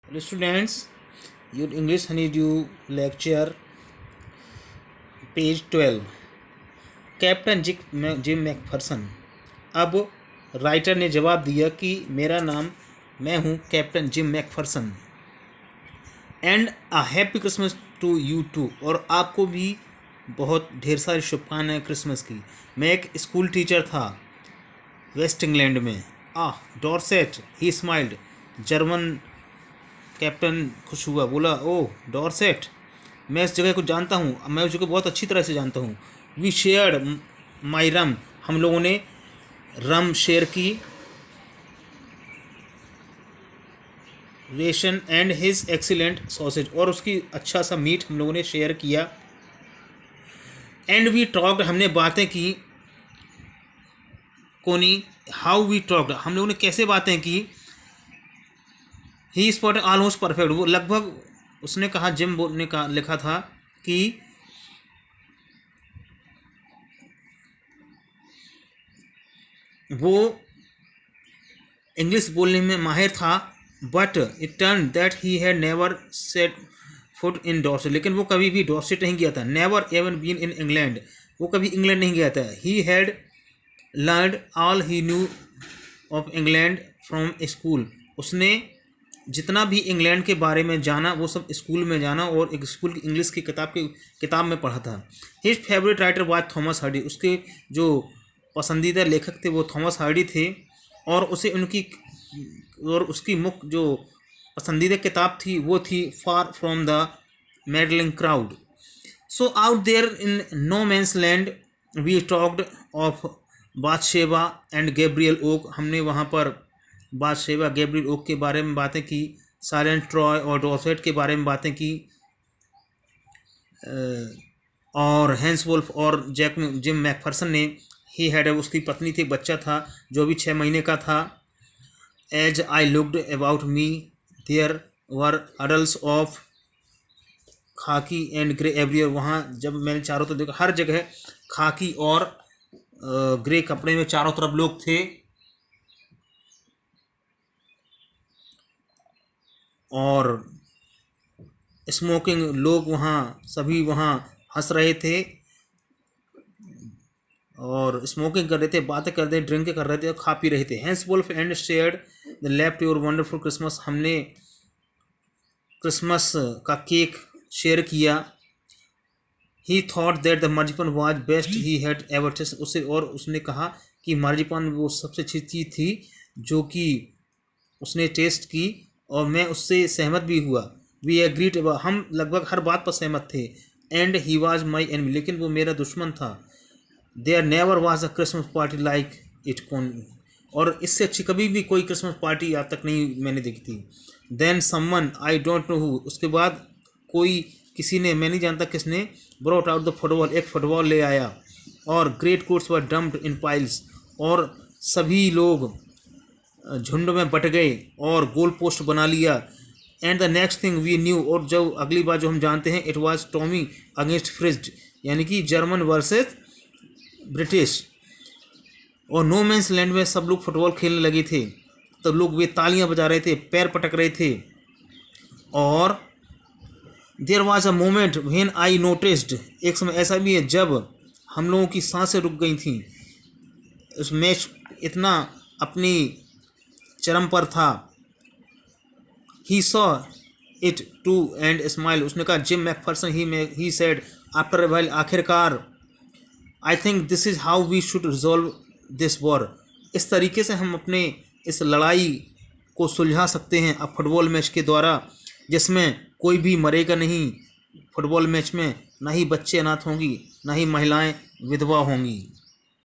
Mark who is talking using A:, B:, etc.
A: Hello students, your English Honeydew lecture, page 12, captain Jim McPherson. अब writer ने जवाब दिया कि मैं हूँ captain Jim McPherson and a happy Christmas to you too, और आपको भी बहुत ढेर सारी शुभकामनाएं क्रिसमस की। मैं एक स्कूल टीचर था वेस्ट इंग्लैंड में। डॉर्सेट, ही स्माइल्ड। जर्मन कैप्टन खुश हुआ, बोला ओह डॉर्सेट, मैं इस जगह को जानता हूँ, मैं उस जगह बहुत अच्छी तरह से जानता हूँ। वी शेयर्ड माई रम, हम लोगों ने रम शेयर की। Ration and his excellent sausage, और उसकी अच्छा सा मीट हम लोगों ने शेयर किया। एंड वी टॉक्ड, हमने बातें की। कोनी, हाउ वी टॉक्ड, हम लोगों ने कैसे बातें की। ही स्पॉट ऑलमोस्ट परफेक्ट, वो लगभग, उसने कहा, जिम ने कहा, लिखा था कि वो इंग्लिश बोलने में माहिर था, but it turn that he had never set foot in Dorset, लेकिन वो कभी भी डॉर्सेट नहीं गया था। Never even been in England, वो कभी इंग्लैंड नहीं गया था। He had learned all he knew of England from school, उसने जितना भी इंग्लैंड के बारे में जाना वो सब स्कूल में जाना और एक स्कूल की इंग्लिश की किताब में पढ़ा था। His favourite writer was Thomas Hardy, उसके जो पसंदीदा लेखक थे वो थॉमस हार्डी थे, और उसकी मुख्य जो पसंदीदा किताब थी वो थी far from the madding crowd. So out there in no man's land we talked of Bathsheba and Gabriel Oak, हमने वहाँ पर बाथशेबा गैब्रियल ओक के बारे में बातें की। साइलेंट ट्रॉय और डॉर्सेट के बारे में बातें की। और हैंस वुल्फ और जिम मैकफरसन ने, ही हैड, उसकी पत्नी थी, बच्चा था जो भी 6 महीने का था। As I looked about me there were adult of khaki and grey everywhere, वहाँ जब मैंने चारों तरफ देखा, हर जगह खाकी और ग्रे कपड़े में चारों तरफ लोग थे, और स्मोकिंग, लोग वहाँ सभी वहाँ हंस रहे थे और स्मोकिंग कर रहे थे, बातें कर रहे थे, ड्रिंक कर रहे थे और खा पी रहे थे। Hans Wolf and shared the left your wonderful Christmas, हमने क्रिसमस का केक शेयर किया। He thought that the marzipan was best he had ever taste, उसने कहा कि मर्जीपान वो सबसे अच्छी चीज़ थी जो कि उसने टेस्ट की, और मैं उससे सहमत भी हुआ। वी एग्रीड, हम लगभग हर बात पर सहमत थे। And he was my enemy, लेकिन वो मेरा दुश्मन था। There never was a Christmas party like it कौन, और इससे अच्छी कभी भी कोई क्रिसमस पार्टी आज तक नहीं मैंने देखी थी। Then someone I don't know who, उसके बाद किसी ने, मैं नहीं जानता किसने, ब्रॉट आउट द फुटबॉल, एक फुटबॉल ले आया, और great coats were dumped in piles, और सभी लोग झुंड में बट गए और गोल पोस्ट बना लिया। And the next thing we knew, और जो अगली बार जो हम जानते हैं, it was Tommy against Fritz, यानी कि जर्मन वर्सेस ब्रिटिश, और नो मैंस लैंड में सब लोग फुटबॉल खेलने लगे थे, तो लोग वे तालियां बजा रहे थे, पैर पटक रहे थे। और there was a moment when I noticed, एक समय ऐसा भी है जब हम लोगों की सांसें रुक गई थी। उस मैच इतना अपनी चरम पर था। He saw it too and smile, उसने कहा, Jim McPherson he said after a while, आखिरकार, I think this is how we should resolve this war, इस तरीके से हम अपने इस लड़ाई को सुलझा सकते हैं अब फुटबॉल मैच के द्वारा, जिसमें कोई भी मरेगा नहीं। फुटबॉल मैच में ना ही बच्चे अनाथ होंगी, ना ही महिलाएं विधवा होंगी।